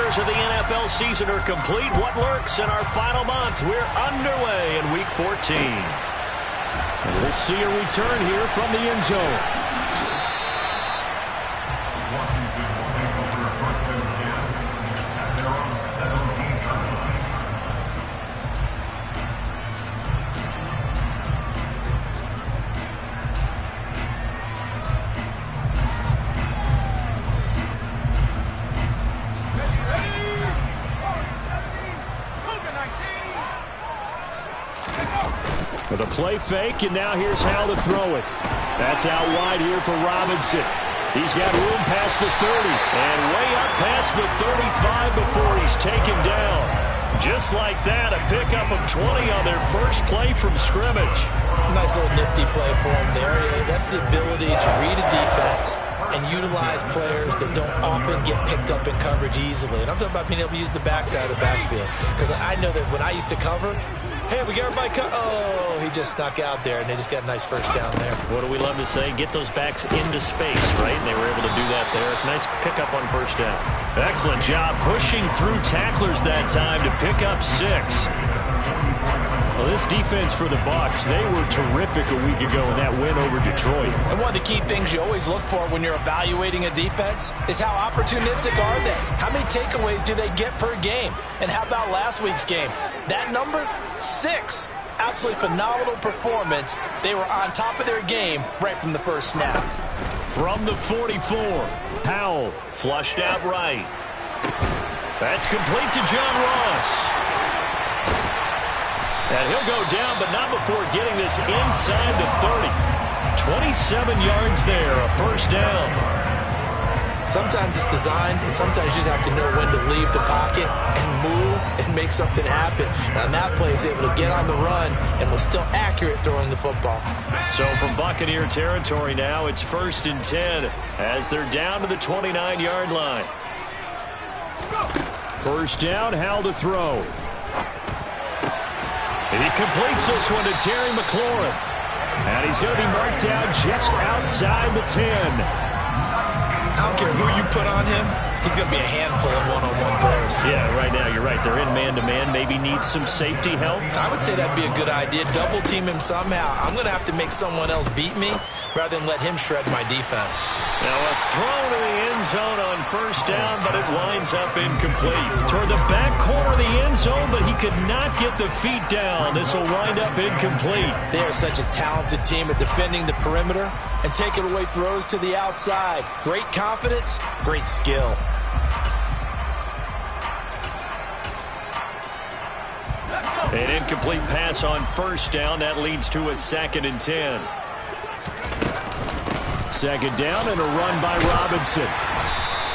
quarters of the NFL season are complete. What lurks in our final month? We're underway in Week 14. And we'll see a return here from the end zone. With a play fake, and now here's how to throw it. That's out wide here for Robinson. He's got room past the 30, and way up past the 35 before he's taken down. Just like that, a pickup of 20 on their first play from scrimmage. Nice little nifty play for him there. That's the ability to read a defense and utilize players that don't often get picked up in coverage easily. And I'm talking about being able to use the backside of the backfield. Because I know that when I used to cover, hey, we got everybody cut. Oh, he just snuck out there, and they just got a nice first down there. What do we love to say? Get those backs into space, right? And they were able to do that there. Nice pickup on first down. Excellent job pushing through tacklers that time to pick up 6. Well, this defense for the Bucs, they were terrific a week ago in that win over Detroit. And one of the key things you always look for when you're evaluating a defense is how opportunistic are they? How many takeaways do they get per game? And how about last week's game? That number? 6. Absolutely phenomenal performance. They were on top of their game right from the first snap. From the 44, Powell flushed out right. That's complete to John Ross. And he'll go down, but not before getting this inside the 30. 27 yards there, a first down. Sometimes it's designed, and sometimes you just have to know when to leave the pocket and move and make something happen. And on that play, he was able to get on the run and was still accurate throwing the football. So from Buccaneer territory now, it's 1st and 10 as they're down to the 29-yard line. First down, Howell to throw. And he completes this one to Terry McLaurin. And he's going to be marked down just outside the 10. I don't care who you put on him, he's going to be a handful of one-on-one throws. Yeah, right now you're right. They're in man-to-man. Maybe need some safety help. I would say that'd be a good idea. Double team him somehow. I'm going to have to make someone else beat me rather than let him shred my defense. Now a throw to the end zone on first down, but it winds up incomplete. Toward the back corner of the end zone, but he could not get the feet down. This will wind up incomplete. They are such a talented team at defending the perimeter and taking away throws to the outside. Great confidence, great skill. An incomplete pass on first down. That leads to a 2nd and 10. Second down and a run by Robinson.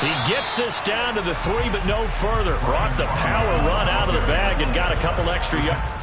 He gets this down to the 3, but no further. Brought the power run out of the bag and got a couple extra yards.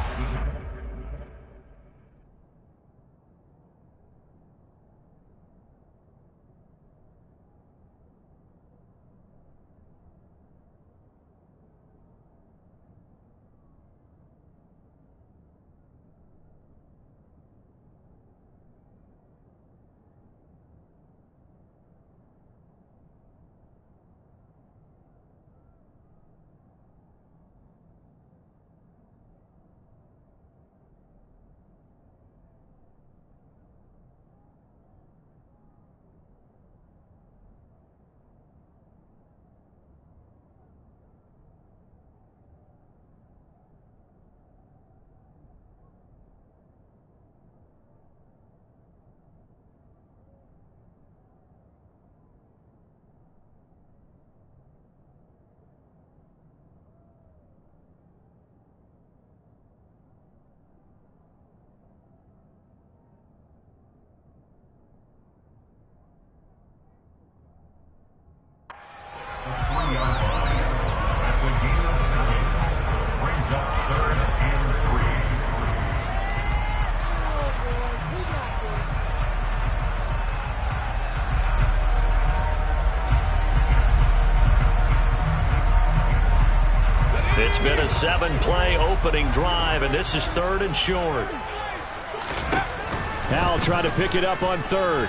It's been a 7-play opening drive, and this is 3rd and short. Powell trying to pick it up on 3rd.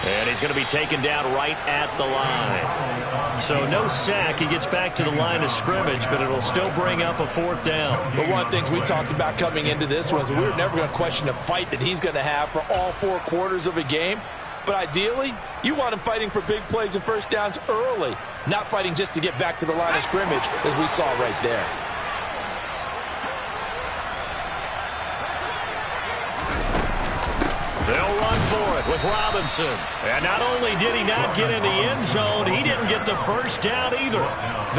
And he's going to be taken down right at the line. So no sack. He gets back to the line of scrimmage, but it'll still bring up a 4th down. But one of the things we talked about coming into this was we were never going to question the fight that he's going to have for all 4 quarters of a game. But ideally, you want him fighting for big plays and first downs early, not fighting just to get back to the line of scrimmage, as we saw right there. They'll run for it with Robinson. And not only did he not get in the end zone, he didn't get the first down either.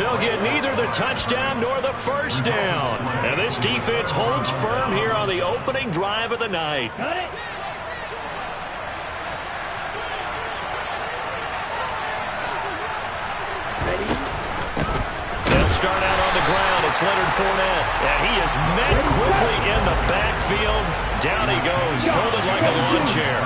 They'll get neither the touchdown nor the first down. And this defense holds firm here on the opening drive of the night. They'll start out on the ground. It's Leonard Fournette. And he is met quickly in the backfield. Down he goes, folded like a lawn chair.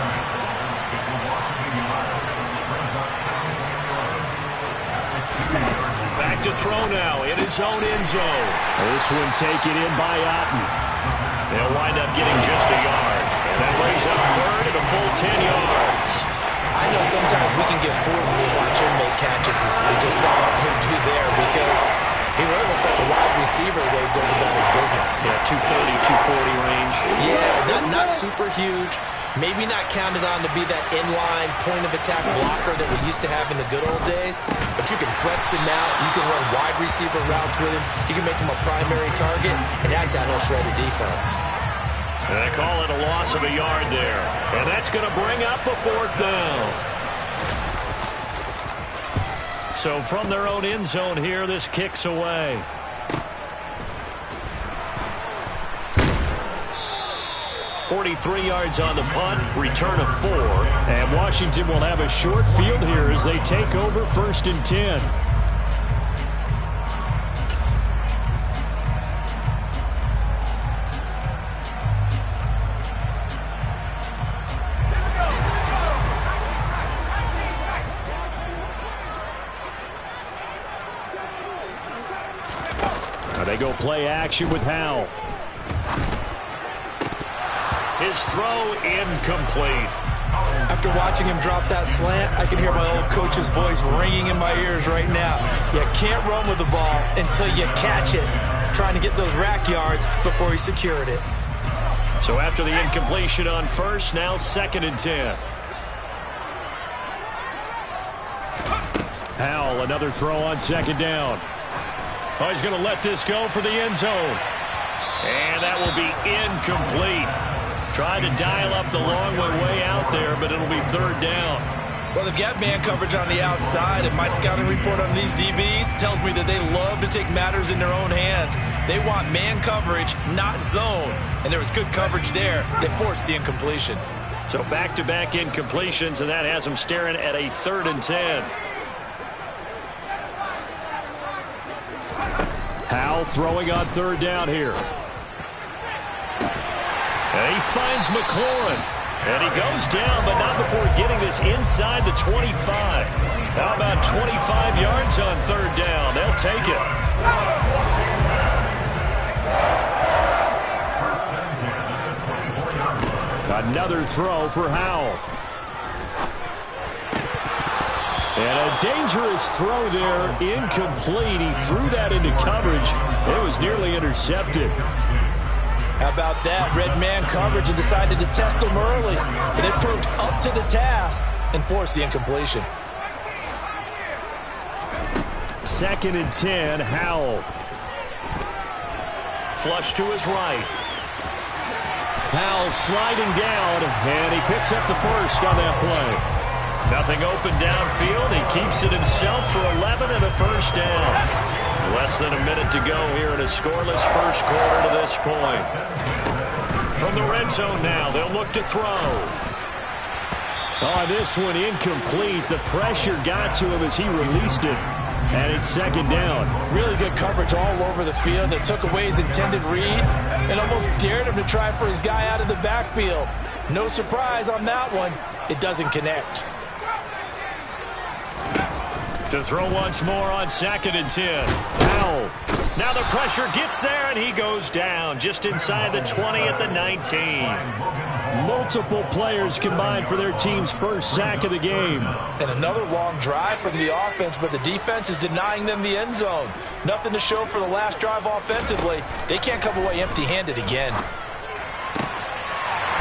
Back to throw now in his own end zone. This one taken in by Otten. They'll wind up getting just a yard. And that brings up 3rd and a full 10 yards. I know sometimes we can get fooled when we watch him make catches, as we just saw him do there, because he really looks like a wide receiver the way he goes about his business. Yeah, 230, 240 range. Yeah, not super huge. Maybe not counted on to be that inline point-of-attack blocker that we used to have in the good old days, but you can flex him out. You can run wide receiver routes with him. You can make him a primary target, and that's how he'll shred a defense. And they call it a loss of a yard there. And that's going to bring up a 4th down. So from their own end zone here, this kicks away. .43 yards on the punt, return of 4. And Washington will have a short field here as they take over 1st and 10. They go play action with Howell. His throw incomplete. After watching him drop that slant, I can hear my old coach's voice ringing in my ears right now. You can't run with the ball until you catch it. Trying to get those rack yards before he secured it. So after the incompletion on 1st, now 2nd and 10. Howell, another throw on 2nd down. Oh, he's going to let this go for the end zone. And that will be incomplete. Trying to dial up the long way out there, but it'll be 3rd down. Well, they've got man coverage on the outside, and my scouting report on these DBs tells me that they love to take matters in their own hands. They want man coverage, not zone. And there was good coverage there that forced the incompletion. So back-to-back incompletions, and that has them staring at a 3rd and 10. Howell throwing on 3rd down here. And he finds McLaurin. And he goes down, but not before getting this inside the 25. How about 25 yards on 3rd down? They'll take it. Another throw for Howell. And a dangerous throw there, incomplete. He threw that into coverage. It was nearly intercepted. How about that? Red man coverage and decided to test him early. And it proved up to the task and forced the incompletion. 2nd and 10, Howell. Flush to his right. Howell sliding down, and he picks up the 1st on that play. Nothing open downfield. He keeps it himself for 11 and a 1st down. Less than a minute to go here in a scoreless 1st quarter to this point. From the red zone now, they'll look to throw. Oh, this one incomplete. The pressure got to him as he released it. And it's 2nd down. Really good coverage all over the field. That took away his intended read and almost dared him to try for his guy out of the backfield. No surprise on that one. It doesn't connect. To throw once more on 2nd and 10. Howell. Now the pressure gets there, and he goes down just inside the 20 at the 19. Multiple players combined for their team's first sack of the game. And another long drive from the offense, but the defense is denying them the end zone. Nothing to show for the last drive offensively. They can't come away empty-handed again.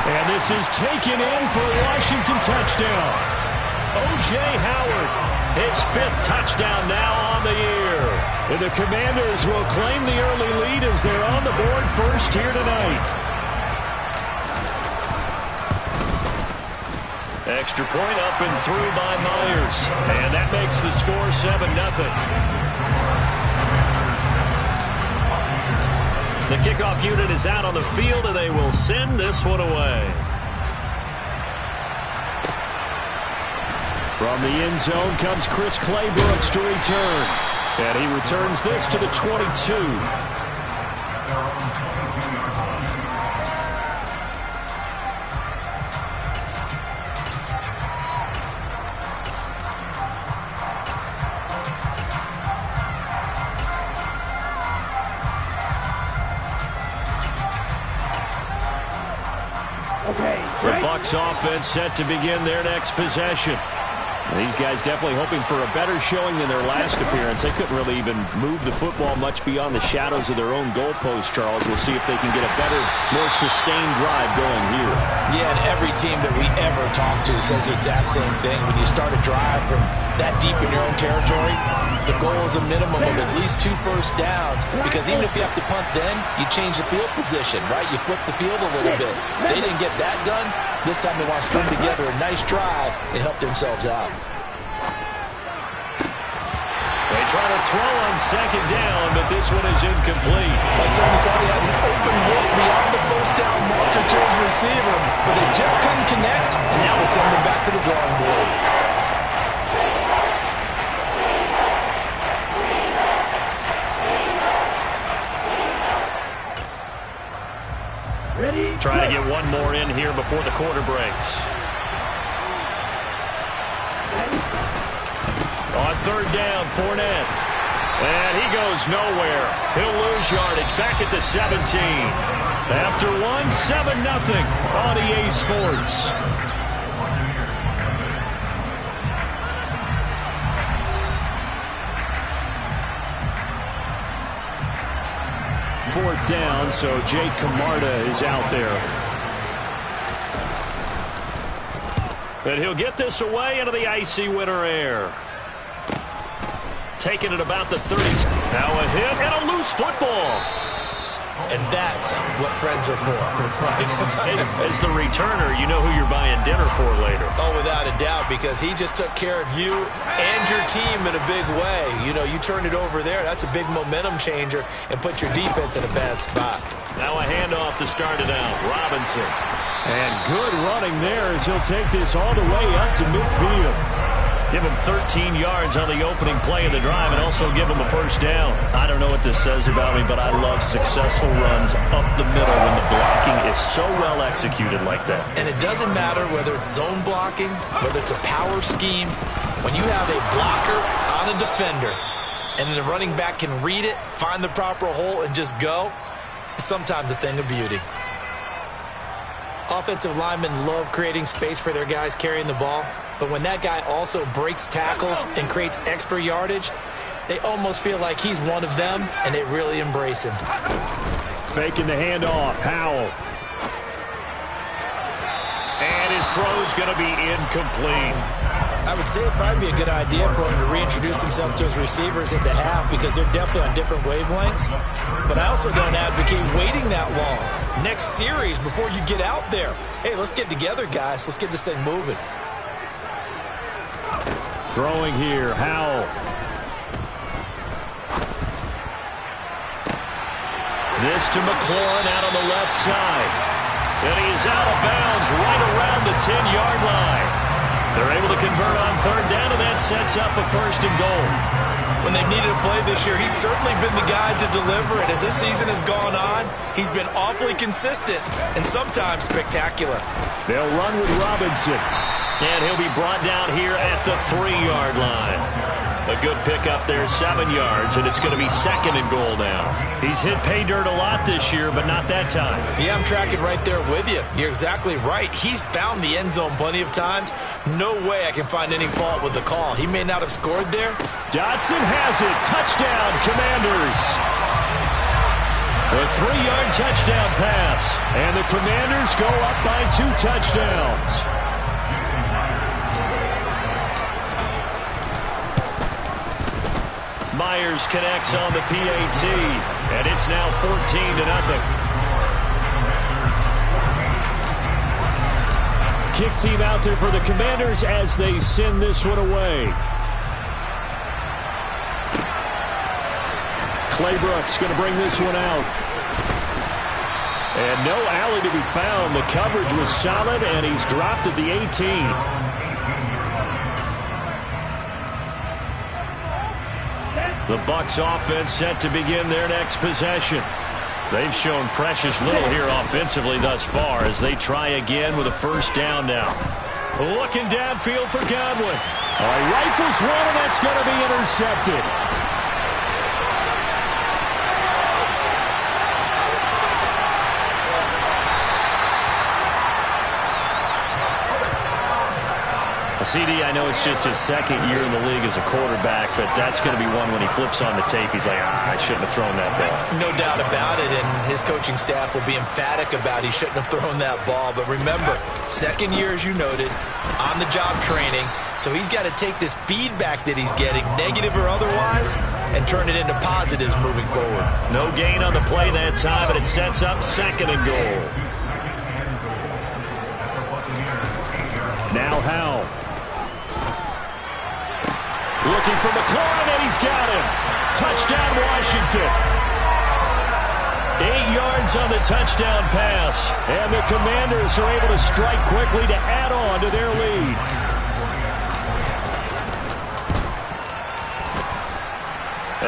And this is taken in for a Washington touchdown. O.J. Howard, his 5th touchdown now on the year. And the Commanders will claim the early lead as they're on the board first here tonight. Extra point up and through by Myers. And that makes the score 7-0. The kickoff unit is out on the field, and they will send this one away. From the end zone comes Chris Claybrooks to return. And he returns this to the 22. The Bucs offense set to begin their next possession. These guys definitely hoping for a better showing than their last appearance. They couldn't really even move the football much beyond the shadows of their own goalpost, Charles. We'll see if they can get a better, more sustained drive going here. Yeah, and every team that we ever talk to says the exact same thing. When you start a drive from that deep in your own territory, the goal is a minimum of at least 2 first downs, because even if you have to punt then, you change the field position, right? You flip the field a little bit. They didn't get that done. This time they want to string together a nice drive and help themselves out. They try to throw on 2nd down, but this one is incomplete. Like somebody thought he had an open look beyond the first down marker to his receiver, but they just couldn't connect, and now they send him back to the drawing board. Trying to get one more in here before the quarter breaks. On 3rd down, Fournette. And he goes nowhere. He'll lose yardage back at the 17. After 7-0 on EA Sports. Fourth down, so Jake Camarda is out there. And he'll get this away into the icy winter air. Taking it about the 30. Now a hit and a loose football. And that's what friends are for. As the returner, you know who you're buying dinner for later. Oh, without a doubt, because he just took care of you and your team in a big way. You know, you turned it over there. That's a big momentum changer and put your defense in a bad spot. Now a handoff to start it out. Robinson. And good running there as he'll take this all the way up to midfield. Give him 13 yards on the opening play of the drive and also give him a first down. I don't know what this says about me, but I love successful runs up the middle when the blocking is so well executed like that. And it doesn't matter whether it's zone blocking, whether it's a power scheme. When you have a blocker on a defender and the running back can read it, find the proper hole, and just go, it's sometimes a thing of beauty. Offensive linemen love creating space for their guys carrying the ball. But when that guy also breaks tackles and creates extra yardage, they almost feel like he's one of them, and they really embrace him. Faking the handoff, Howell. And his throw's going to be incomplete. I would say it'd probably be a good idea for him to reintroduce himself to his receivers at the half, because they're definitely on different wavelengths. But I also don't advocate waiting that long. Next series, before you get out there, hey, let's get together, guys. Let's get this thing moving. Throwing here, Howell. This to McLaurin out on the left side. And he is out of bounds right around the 10-yard line. They're able to convert on 3rd down, and that sets up a 1st and goal. When they've needed a play this year, he's certainly been the guy to deliver it. As this season has gone on, he's been awfully consistent and sometimes spectacular. They'll run with Robinson. And he'll be brought down here at the 3-yard line. A good pickup there, 7 yards, and it's going to be 2nd and goal now. He's hit pay dirt a lot this year, but not that time. Yeah, I'm tracking right there with you. You're exactly right. He's found the end zone plenty of times. No way I can find any fault with the call. He may not have scored there. Dotson has it. Touchdown, Commanders. A 3-yard touchdown pass, and the Commanders go up by 2 touchdowns. Myers connects on the PAT, and it's now 14-0. Kick team out there for the Commanders as they send this one away. Claybrook's going to bring this one out. And no alley to be found. The coverage was solid, and he's dropped at the 18. The Bucs offense set to begin their next possession. They've shown precious little here offensively thus far as they try again with a 1st down now. Looking downfield for Godwin. Rifles one, and that's going to be intercepted. CD, I know it's just his 2nd year in the league as a quarterback, but that's going to be one when he flips on the tape. He's like, I shouldn't have thrown that ball. No doubt about it, and his coaching staff will be emphatic about he shouldn't have thrown that ball. But remember, 2nd year, as you noted, on-the-job training. So he's got to take this feedback that he's getting, negative or otherwise, and turn it into positives moving forward. No gain on the play that time, and it sets up 2nd and goal. Now Howell. Looking for McLaurin, and he's got him. Touchdown, Washington. 8 yards on the touchdown pass. And the Commanders are able to strike quickly to add on to their lead.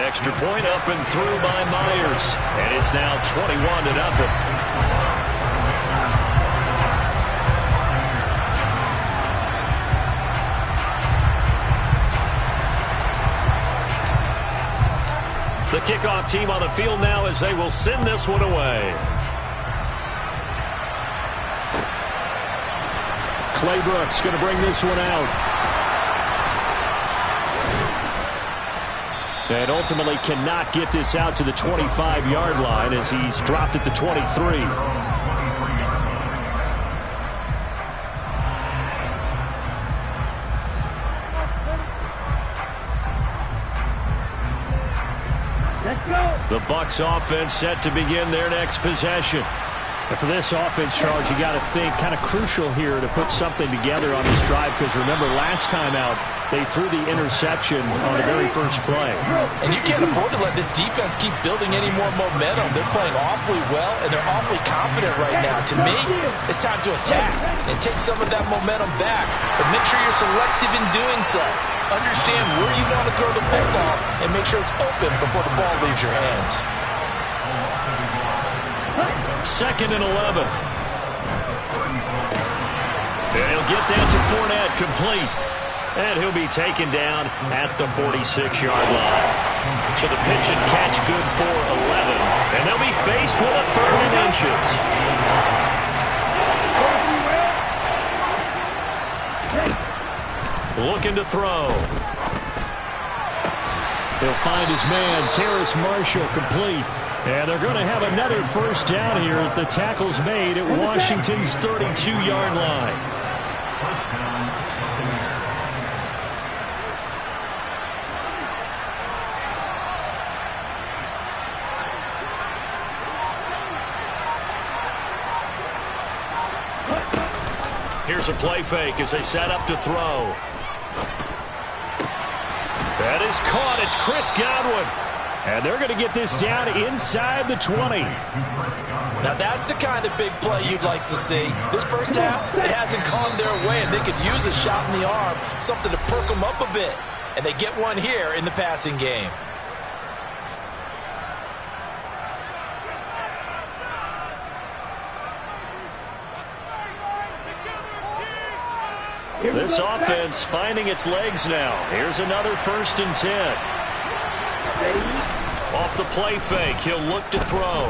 Extra point up and through by Myers. And it's now 21-0. The kickoff team on the field now as they will send this one away. Claybrook's going to bring this one out. And ultimately cannot get this out to the 25-yard line as he's dropped at the 23. The Bucs offense set to begin their next possession. And for this offense, Charles, you got to think kind of crucial here to put something together on this drive because remember last time out they threw the interception on the very first play. And you can't afford to let this defense keep building any more momentum. They're playing awfully well and they're awfully confident right now. To me, it's time to attack and take some of that momentum back. But make sure you're selective in doing so. Understand where you want to throw the football and make sure it's open before the ball leaves your hands. 2nd and 11. And he'll get that to Fournette, complete. And he'll be taken down at the 46-yard line. So the pitch and catch good for 11. And they'll be faced with a 3rd and inches. Looking to throw. He'll find his man, Terrace Marshall, complete. And they're going to have another 1st down here as the tackle's made at Washington's 32-yard line. Here's a play fake as they set up to throw. That is caught. It's Chris Godwin. And they're going to get this down inside the 20. Now that's the kind of big play you'd like to see. This first half, it hasn't gone their way, and they could use a shot in the arm, something to perk them up a bit. And they get one here in the passing game. This offense finding its legs now. Here's another 1st and 10. Off the play fake, he'll look to throw.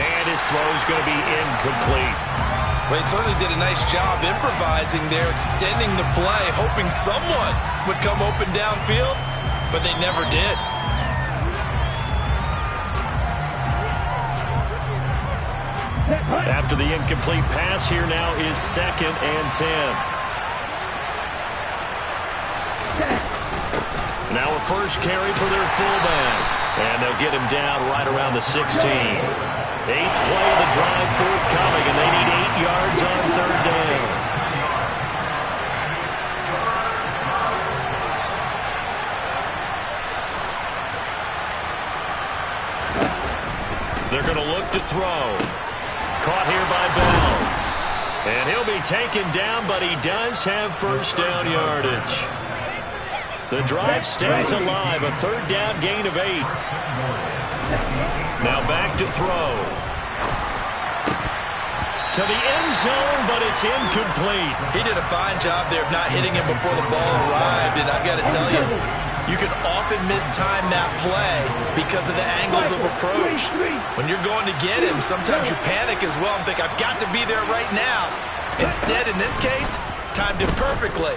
And his throw's going to be incomplete. Well, he certainly did a nice job improvising there, extending the play, hoping someone would come open downfield, but they never did. After the incomplete pass, here now is 2nd and 10. Now a first carry for their fullback. And they'll get him down right around the 16. 8th play of the drive forthcoming, and they need 8 yards on 3rd down. They're going to look to throw. Caught here by Bell. And he'll be taken down, but he does have 1st down yardage. The drive stays alive. A 3rd down gain of 8. Now back to throw. To the end zone, but it's incomplete. He did a fine job there of not hitting him before the ball arrived. And I've got to tell you, you can often mistime that play because of the angles of approach. When you're going to get him, sometimes you panic as well and think, I've got to be there right now. Instead, in this case, timed it perfectly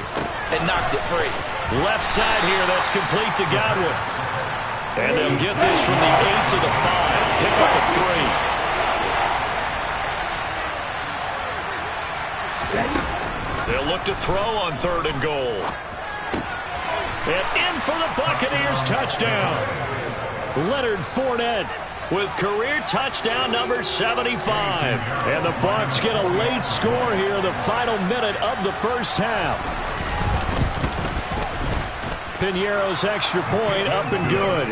and knocked it free. Left side here, that's complete to Godwin. And they'll get this from the 8 to the 5. Pick up a 3. They'll look to throw on 3rd and goal. And in for the Buccaneers touchdown. Leonard Fournette with career touchdown number 75. And the Bucs get a late score here, the final minute of the 1st half. Piñeiro's extra point up and good.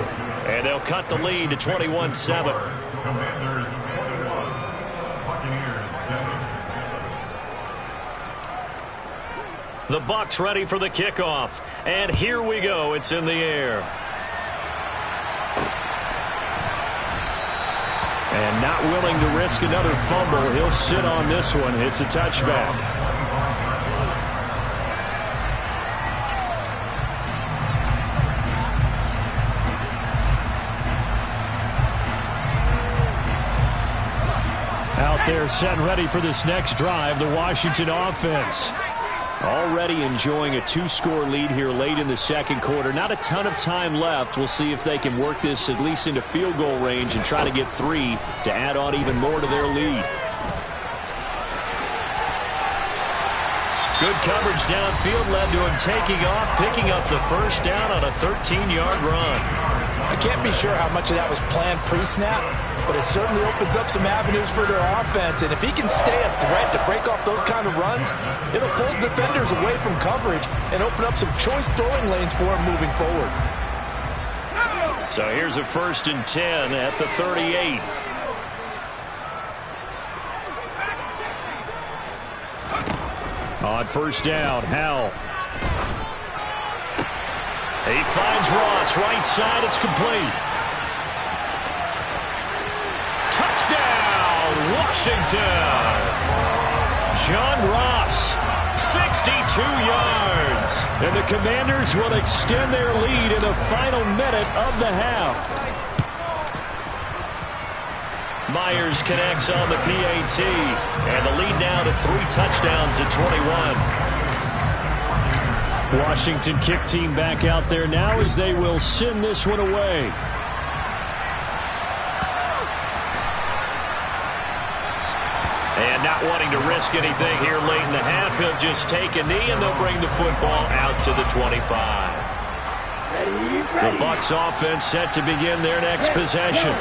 And they'll cut the lead to 21-7. The Bucs ready for the kickoff. And here we go. It's in the air. And not willing to risk another fumble. He'll sit on this one. It's a touchback. Out there set and ready for this next drive, the Washington offense. Already enjoying a 2-score lead here late in the 2nd quarter. Not a ton of time left. We'll see if they can work this at least into field goal range and try to get 3 to add on even more to their lead. Good coverage downfield led to him taking off, picking up the 1st down on a 13-yard run. I can't be sure how much of that was planned pre-snap, but it certainly opens up some avenues for their offense. And if he can stay a threat to break off those kind of runs, it'll pull defenders away from coverage and open up some choice throwing lanes for him moving forward. So here's a 1st and 10 at the 38. On 1st down, Howell. He finds Ross, right side, it's complete. Touchdown, Washington! John Ross, 62 yards. And the Commanders will extend their lead in the final minute of the half. Myers connects on the PAT. And the lead now to 3 touchdowns at 21. Washington kick team back out there now as they will send this one away. And not wanting to risk anything here late in the half, he'll just take a knee and they'll bring the football out to the 25. The Bucs offense set to begin their next possession.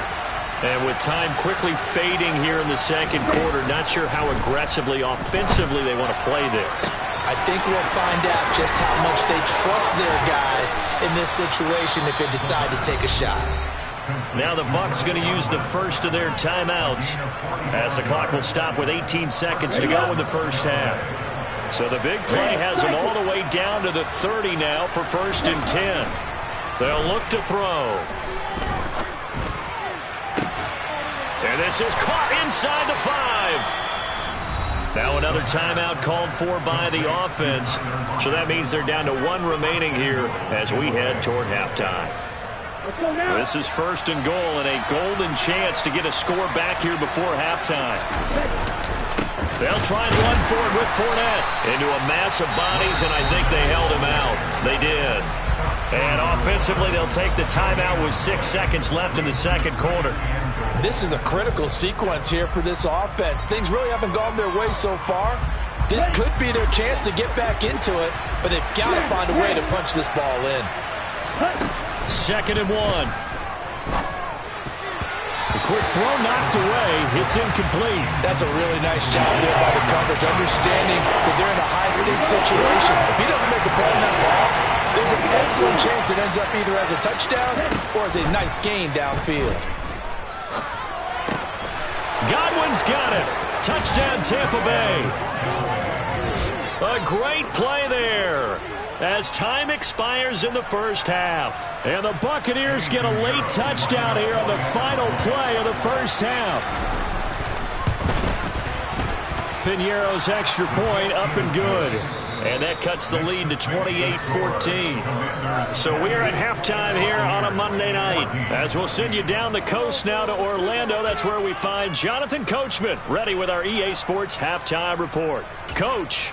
And with time quickly fading here in the 2nd quarter, not sure how aggressively, offensively they want to play this. I think we'll find out just how much they trust their guys in this situation if they decide to take a shot. Now the Bucs going to use the first of their timeouts as the clock will stop with 18 seconds to go in the 1st half. So the big play has them all the way down to the 30 now for 1st and 10. They'll look to throw. And this is caught inside the 5. Now another timeout called for by the offense. So that means they're down to 1 remaining here as we head toward halftime. This is 1st and goal and a golden chance to get a score back here before halftime. They'll try and run for it with Fournette into a mass of bodies, and I think they held him out. They did. And offensively, they'll take the timeout with 6 seconds left in the second quarter. This is a critical sequence here for this offense. Things really haven't gone their way so far. This could be their chance to get back into it, but they've got to find a way to punch this ball in. 2nd and 1. The quick throw knocked away. It's incomplete. That's a really nice job there by the coverage, understanding that they're in a high-stakes situation. If he doesn't make a play on that ball, there's an excellent chance it ends up either as a touchdown or as a nice gain downfield. Godwin's got it. Touchdown, Tampa Bay. A great play there as time expires in the first half. And the Buccaneers get a late touchdown here on the final play of the first half. Piñeiro's extra point up and good. And that cuts the lead to 28-14. So we're at halftime here on a Monday night. As we'll send you down the coast now to Orlando. That's where we find Jonathan Coachman ready with our EA Sports Halftime Report. Coach.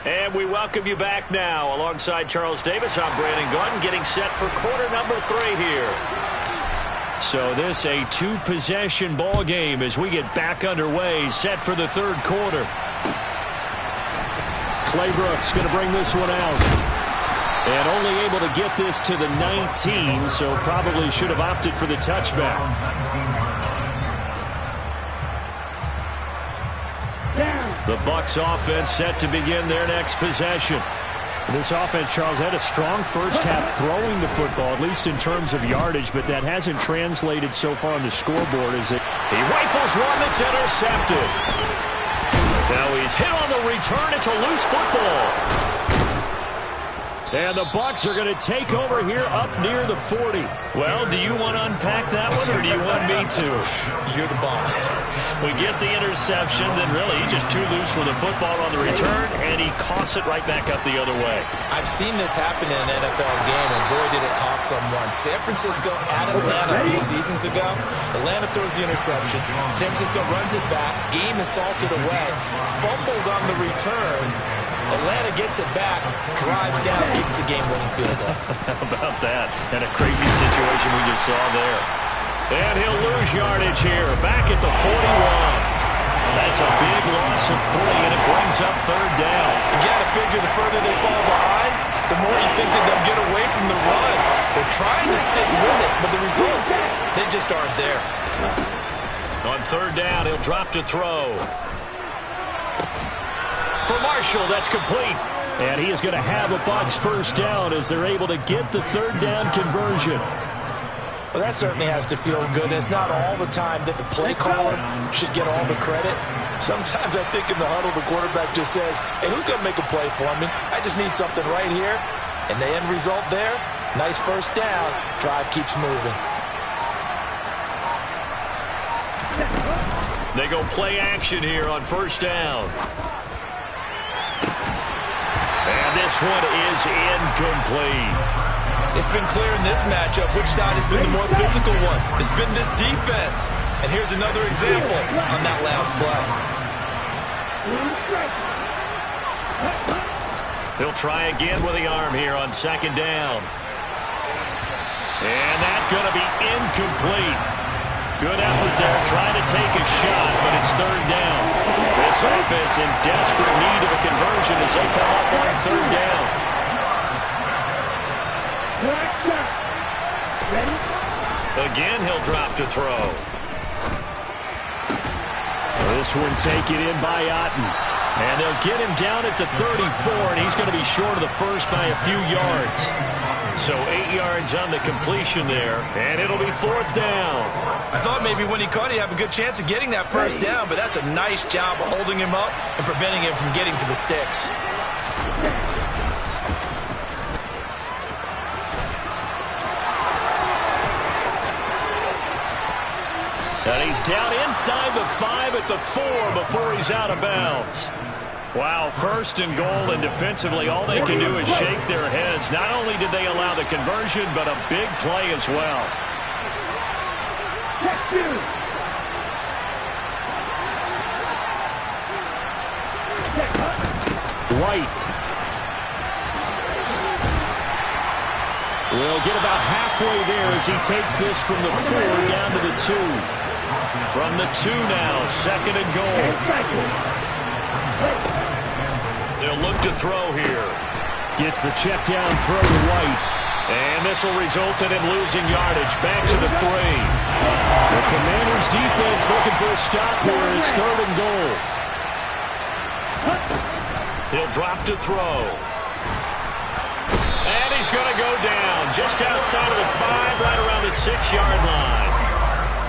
And we welcome you back now. Alongside Charles Davis, I'm Brandon Gunn, getting set for quarter number 3 here. So this a 2-possession ball game as we get back underway, set for the 3rd quarter. Clay Brooks going to bring this one out. And only able to get this to the 19, so probably should have opted for the touchback. The Bucs offense set to begin their next possession. This offense, Charles, had a strong first half throwing the football, at least in terms of yardage, but that hasn't translated so far on the scoreboard as he rifles one that's intercepted. Now he's hit on the return. It's a loose football. And the Bucs are going to take over here up near the 40. Well, do you want to unpack that one, or do you want me to? You're the boss. We get the interception, then really he's just too loose with the football on the return, and he coughs it right back up the other way. I've seen this happen in an NFL game, and boy, did it cost someone. San Francisco at Atlanta a few seasons ago. Atlanta throws the interception. San Francisco runs it back. Game is salted away. Fumbles on the return. Atlanta gets it back, drives down, kicks the game-winning field goal. How about that? And a crazy situation we just saw there. And he'll lose yardage here, back at the 41. That's a big loss of 3, and it brings up 3rd down. You got to figure the further they fall behind, the more you think that they'll get away from the run. They're trying to stick with it, but the results, they just aren't there. On 3rd down, he'll drop to throw. For Marshall, that's complete. And he is going to have a Bucs 1st down as they're able to get the 3rd down conversion. Well, that certainly has to feel good. It's not all the time that the play caller should get all the credit. Sometimes I think in the huddle, the quarterback just says, hey, who's going to make a play for me? I just need something right here. And the end result there, nice 1st down. Drive keeps moving. They go play action here on 1st down. And this one is incomplete. It's been clear in this matchup which side has been the more physical one. It's been this defense. And here's another example on that last play. He'll try again with the arm here on 2nd down. And that's going to be incomplete. Good effort there, trying to take a shot, but it's 3rd down. This offense in desperate need of a conversion as they come up on 3rd down. Again, he'll drop to throw. This one taken in by Otten. And they'll get him down at the 34, and he's going to be short of the 1st by a few yards. So 8 yards on the completion there, and it'll be 4th down. I thought maybe when he caught, he'd have a good chance of getting that 1st down, but that's a nice job of holding him up and preventing him from getting to the sticks. And he's down inside the 5 at the 4 before he's out of bounds. Wow, first and goal, and defensively all they can do is shake their heads. Not only did they allow the conversion, but a big play as well. White will get about halfway there as he takes this from the 4 down to the 2. From the 2 now, second and goal. They'll look to throw here. Gets the check down throw to White. And this will result in him losing yardage. Back to the 3. The Commanders' defense looking for a stop here. It's third and goal. He'll drop to throw. And he's going to go down just outside of the 5, right around the 6-yard line.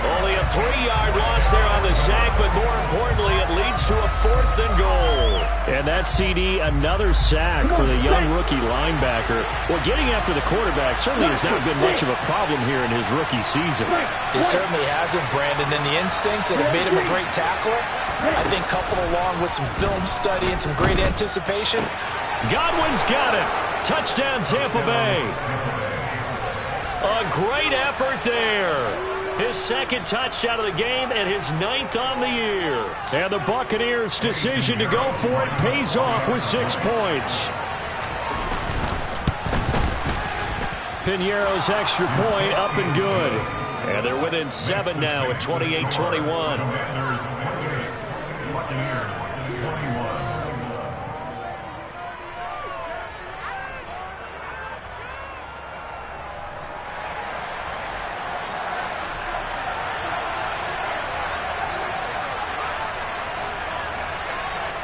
Only a 3-yard loss there on the sack, but more importantly, it leads to a 4th and goal. And that CD, another sack for the young rookie linebacker. Well, getting after the quarterback certainly has not been much of a problem here in his rookie season. It certainly hasn't, Brandon, and the instincts that have made him a great tackler, I think coupled along with some film study and some great anticipation. Godwin's got it. Touchdown, Tampa Bay. A great effort there. His second touchdown of the game and his 9th on the year. And the Buccaneers' decision to go for it pays off with 6 points. Piñeiro's extra point up and good. And they're within 7 now at 28-21.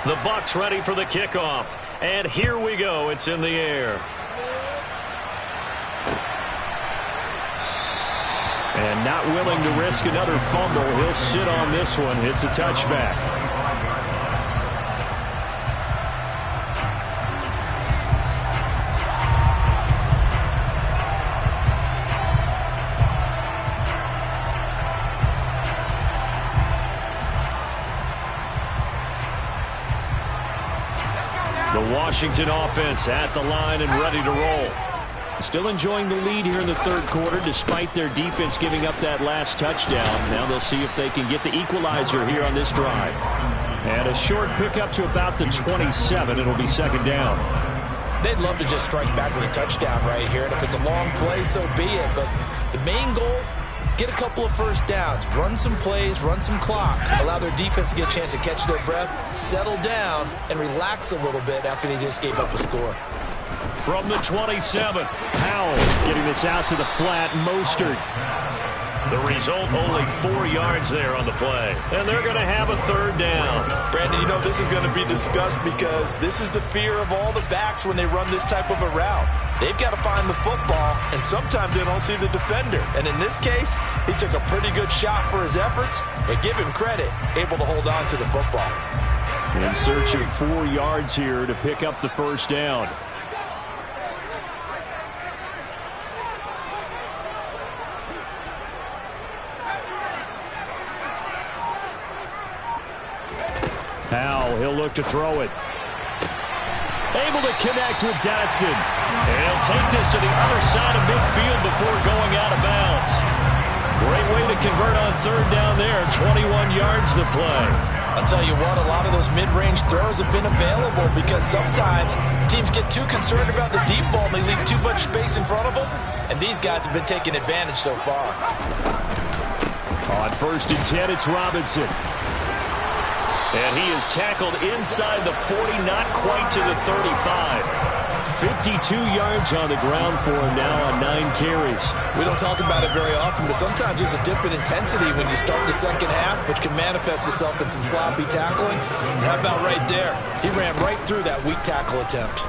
The Bucs ready for the kickoff. And here we go. It's in the air. And not willing to risk another fumble. He'll sit on this one. It's a touchback. The Washington offense at the line and ready to roll. Still enjoying the lead here in the third quarter despite their defense giving up that last touchdown. Now they'll see if they can get the equalizer here on this drive. And a short pickup to about the 27. It'll be second down. They'd love to just strike back with a touchdown right here. And if it's a long play, so be it. But the main goal, get a couple of first downs, run some plays, run some clock, allow their defense to get a chance to catch their breath, settle down, and relax a little bit after they just gave up a score. From the 27, Powell getting this out to the flat. Mostert. The result, only 4 yards there on the play. And they're going to have a third down. Brandon, you know this is going to be discussed because this is the fear of all the backs when they run this type of a route. They've got to find the football, and sometimes they don't see the defender. And in this case, he took a pretty good shot for his efforts, but give him credit, able to hold on to the football. In search of 4 yards here to pick up the first down. Powell, he'll look to throw it. Able to connect with Dotson. And he'll take this to the other side of midfield before going out of bounds. Great way to convert on third down there. 21 yards to play. I'll tell you what, a lot of those mid-range throws have been available because sometimes teams get too concerned about the deep ball and they leave too much space in front of them. And these guys have been taking advantage so far. On first and 10, it's Robinson. And he is tackled inside the 40, not quite to the 35. 52 yards on the ground for him now on 9 carries. We don't talk about it very often, but sometimes there's a dip in intensity when you start the second half, which can manifest itself in some sloppy tackling. And how about right there? He ran right through that weak tackle attempt.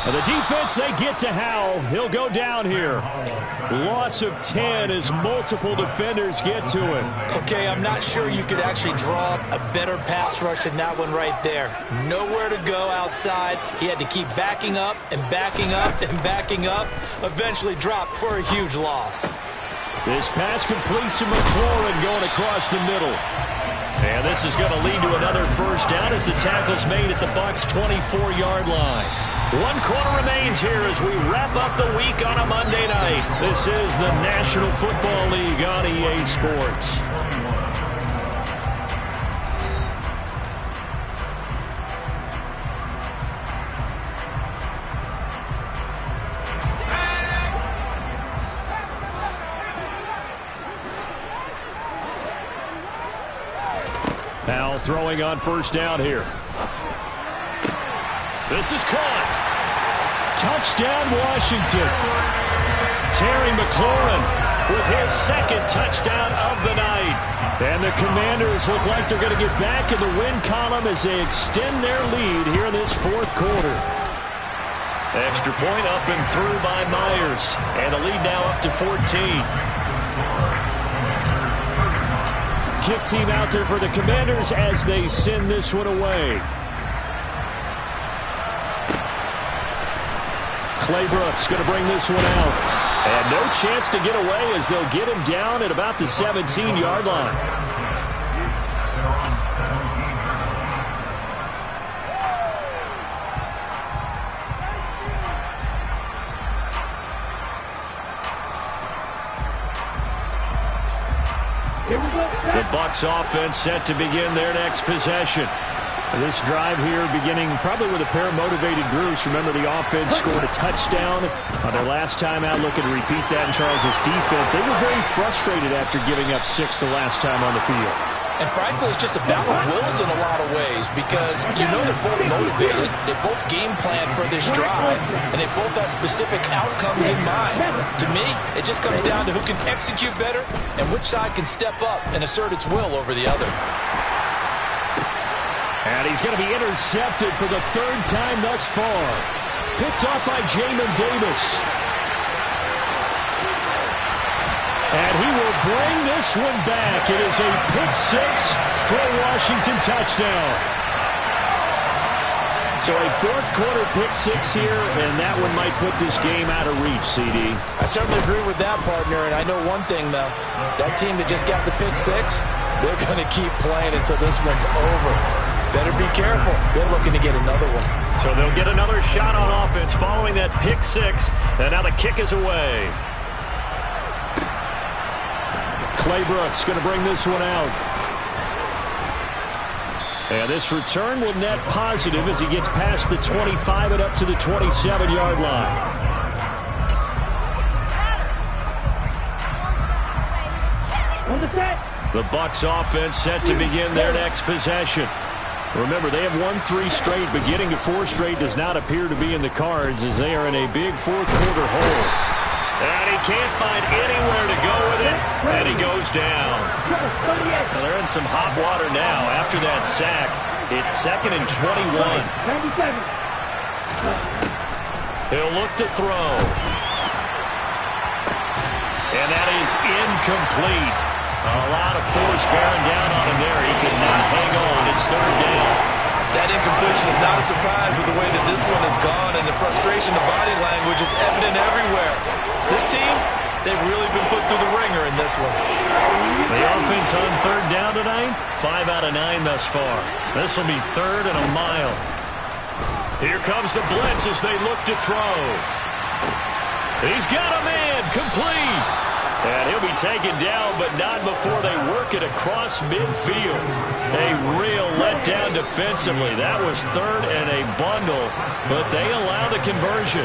And the defense, they get to Howell. He'll go down here. Loss of 10 as multiple defenders get to him. Okay, I'm not sure you could actually draw up a better pass rush than that one right there. Nowhere to go outside. He had to keep backing up and backing up and backing up. Eventually dropped for a huge loss. This pass complete to McLaurin going across the middle. And this is going to lead to another first down as the tackle's made at the Bucs' 24-yard line. 1 quarter remains here as we wrap up the week on a Monday night. This is the National Football League on EA Sports. Powell throwing on first down here. This is caught. Touchdown, Washington. Terry McLaurin with his second touchdown of the night. And the Commanders look like they're going to get back in the win column as they extend their lead here in this fourth quarter. Extra point up and through by Myers. And the lead now up to 14. Kick team out there for the Commanders as they send this one away. Clay Brooks going to bring this one out. And no chance to get away as they'll get him down at about the 17-yard line. The Bucs offense set to begin their next possession. This drive here beginning probably with a pair of motivated groups. Remember, the offense scored a touchdown on their last time out. Looking to repeat that in Charles' defense. They were very frustrated after giving up 6 the last time on the field. And frankly, it's just a battle of wills in a lot of ways because you know they're both motivated, they both game plan for this drive, and they both have specific outcomes in mind. To me, it just comes down to who can execute better and which side can step up and assert its will over the other. And he's going to be intercepted for the 3rd time thus far. Picked off by Jamin Davis. And he will bring this one back. It is a pick-6 for a Washington touchdown. So a fourth quarter pick-6 here, and that one might put this game out of reach, CD. I certainly agree with that, partner, and I know one thing, though. That team that just got the pick-6, they're going to keep playing until this one's over. Better be careful. They're looking to get another one. So they'll get another shot on offense following that pick-6, and now the kick is away. Clay Brooks going to bring this one out. And this return will net positive as he gets past the 25 and up to the 27-yard line. The Bucs offense set to begin their next possession. Remember, they have won 3 straight, but getting to 4 straight does not appear to be in the cards as they are in a big fourth quarter hole. And he can't find anywhere to go with it, and he goes down. Well, they're in some hot water now after that sack. It's 2nd and 21. He'll look to throw. And that is incomplete. A lot of force bearing down on him there. He could not hang on. It's 3rd down. That incompletion is not a surprise with the way that this one has gone, and the frustration of body language is evident everywhere. This team, they've really been put through the ringer in this one. The offense on 3rd down tonight, 5 out of 9 thus far. This will be 3rd and a mile. Here comes the blitz as they look to throw. He's got a man, complete. And he'll be taken down, but not before they work it across midfield. A real letdown defensively. That was 3rd and a bundle, but they allow the conversion.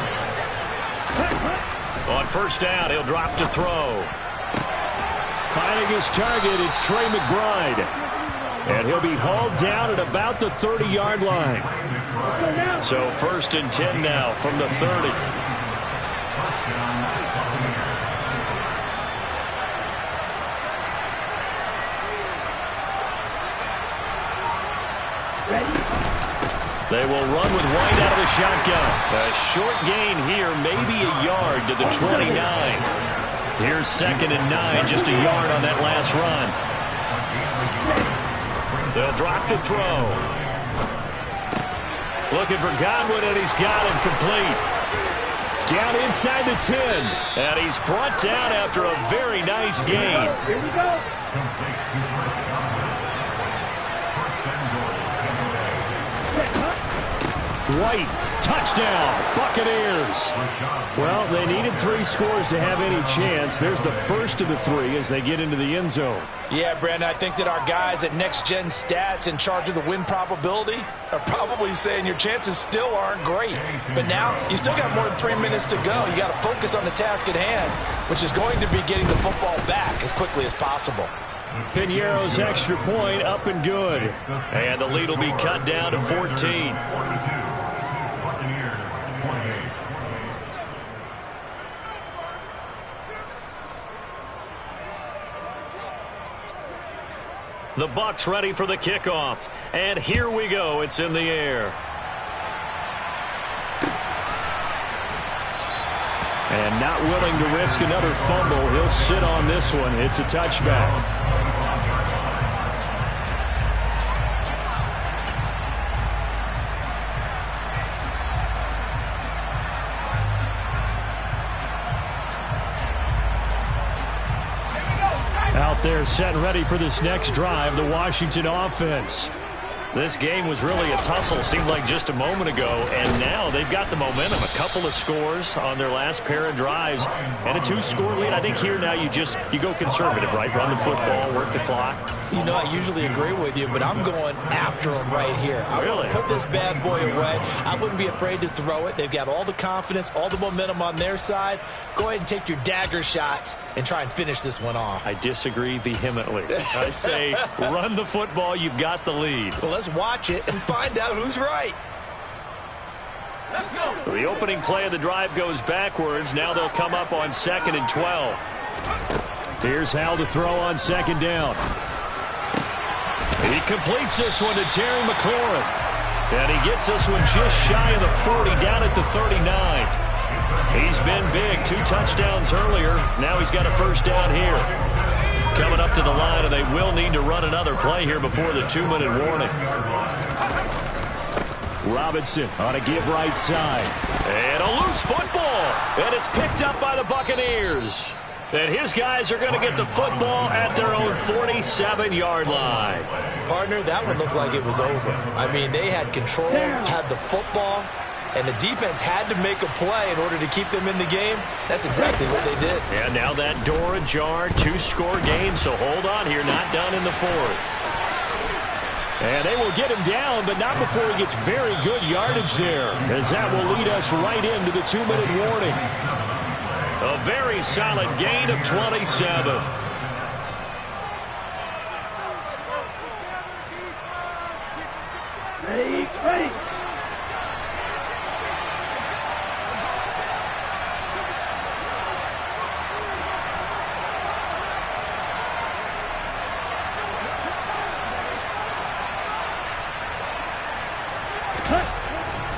On 1st down, he'll drop to throw. Finding his target, it's Trey McBride. And he'll be hauled down at about the 30-yard line. So 1st and 10 now from the 30. They will run with White out of the shotgun. A short gain here, maybe a yard to the 29. Here's 2nd and 9, just a yard on that last run. They'll drop to throw. Looking for Godwin, and he's got him complete. Down inside the 10. And he's brought down after a very nice gain. Here we go. White, touchdown, Buccaneers. Well, they needed 3 scores to have any chance. There's the first of the 3 as they get into the end zone. Yeah, Brandon, I think that our guys at Next Gen Stats in charge of the win probability are probably saying your chances still aren't great. But now, you still got more than 3 minutes to go. You got to focus on the task at hand, which is going to be getting the football back as quickly as possible. Piñeiro's extra point up and good. And the lead will be cut down to 14. The Bucs ready for the kickoff. And here we go. It's in the air. And not willing to risk another fumble. He'll sit on this one. It's a touchback. Out there set and ready for this next drive, the Washington offense. This game was really a tussle, seemed like just a moment ago, and now they've got the momentum. A couple of scores on their last pair of drives and a 2-score lead. I think here now you go conservative, right? Run the football, work the clock. You know, I usually agree with you, but I'm going after them right here. I want to put this bad boy away. I wouldn't be afraid to throw it. They've got all the confidence, all the momentum on their side. Go ahead and take your dagger shots and try and finish this one off. I disagree vehemently. I say run the football. You've got the lead. Well, let's watch it and find out who's right. Let's go. So the opening play of the drive goes backwards. Now they'll come up on 2nd and 12. Here's Hal to throw on 2nd down. He completes this one to Terry McLaurin. And he gets this one just shy of the 40, down at the 39. He's been big. 2 touchdowns earlier. Now he's got a first down here. Coming up to the line, and they will need to run another play here before the 2-minute warning. Robinson on a give right side. And a loose football. And it's picked up by the Buccaneers. And his guys are going to get the football at their own 47-yard line. Partner, that one looked like it was over. I mean, they had control, had the football, and the defense had to make a play in order to keep them in the game. That's exactly what they did. And now that door ajar, 2-score game, so hold on here, not done in the 4th. And they will get him down, but not before he gets very good yardage there, as that will lead us right into the 2-minute warning. A very solid gain of 27. Ready.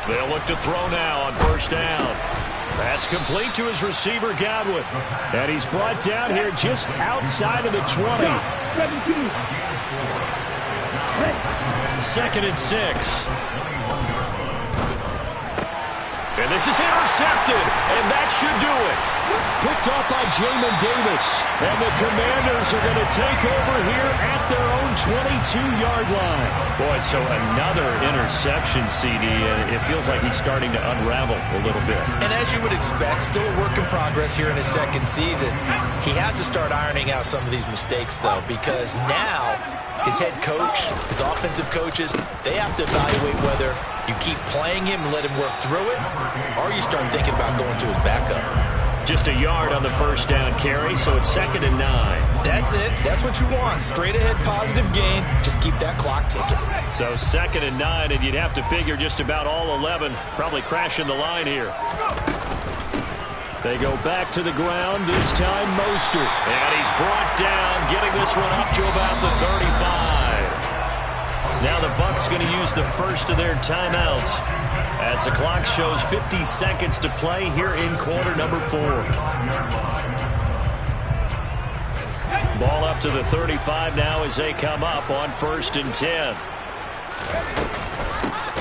They'll look to throw now on 1st down. That's complete to his receiver, Godwin. And he's brought down here just outside of the 20. 2nd and 6. And this is intercepted, and that should do it. Picked off by Jamin Davis. And the Commanders are going to take over here at their own 22-yard line. Boy, so another interception, CD, and it feels like he's starting to unravel a little bit. And as you would expect, still a work in progress here in his 2nd season. He has to start ironing out some of these mistakes, though, because now his head coach, his offensive coaches, they have to evaluate whether you keep playing him and let him work through it, or you start thinking about going to his backup. Just a yard on the 1st down carry, so it's 2nd and 9. That's it. That's what you want. Straight ahead positive gain. Just keep that clock ticking. So 2nd and 9, and you'd have to figure just about all 11 probably crashing the line here. They go back to the ground, this time Mostert. And he's brought down, getting this one up to about the 35. Now the Bucs going to use the first of their timeouts as the clock shows 50 seconds to play here in quarter number 4. Ball up to the 35 now as they come up on 1st and 10.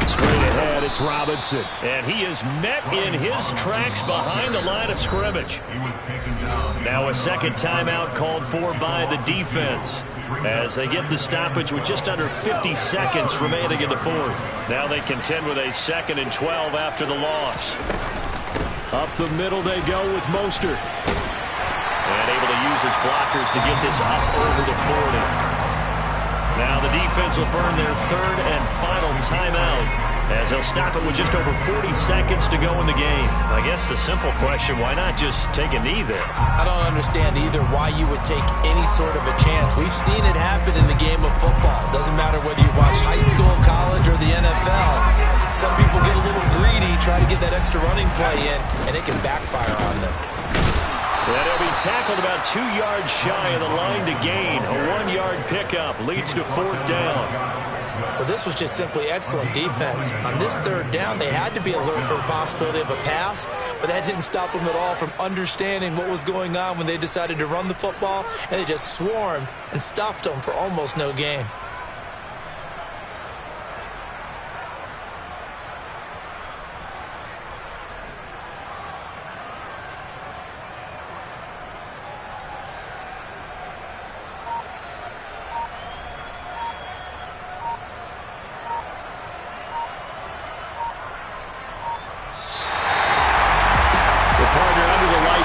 Straight ahead. ahead, it's Robinson. And he is met in his tracks behind the line of scrimmage. Now a second timeout called for by the defense as they get the stoppage with just under 50 seconds remaining in the fourth. Now they contend with a 2nd and 12 after the loss. Up the middle they go with Mostert. And able to use his blockers to get this up over the 40. Now the defense will burn their 3rd and final timeout as they'll stop it with just over 40 seconds to go in the game. I guess the simple question, why not just take a knee there? I don't understand either why you would take any sort of a chance. We've seen it happen in the game of football. Doesn't matter whether you watch high school, college, or the NFL. Some people get a little greedy, try to get that extra running play in, and it can backfire on them. And he'll be tackled about 2 yards shy of the line to gain. A 1-yard pickup leads to 4th down. Well, this was just simply excellent defense. On this 3rd down, they had to be alert for the possibility of a pass, but that didn't stop them at all from understanding what was going on when they decided to run the football, and they just swarmed and stuffed them for almost no gain.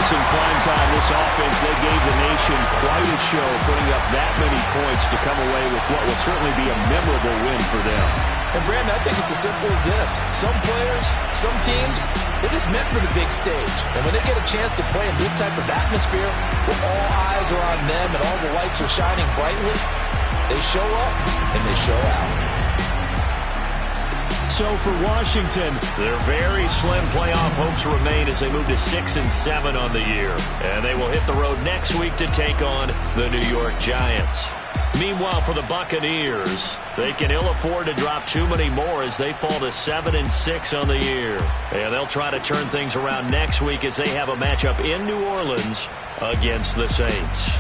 In prime time, this offense, they gave the nation quite a show, putting up that many points to come away with what will certainly be a memorable win for them. And Brandon, I think it's as simple as this. Some players, some teams, they're just meant for the big stage. And when they get a chance to play in this type of atmosphere, where all eyes are on them and all the lights are shining brightly, they show up and they show out. So for Washington, their very slim playoff hopes remain as they move to 6 and 7 on the year. And they will hit the road next week to take on the New York Giants. Meanwhile, for the Buccaneers, they can ill afford to drop too many more as they fall to 7 and 6 on the year. And they'll try to turn things around next week as they have a matchup in New Orleans against the Saints.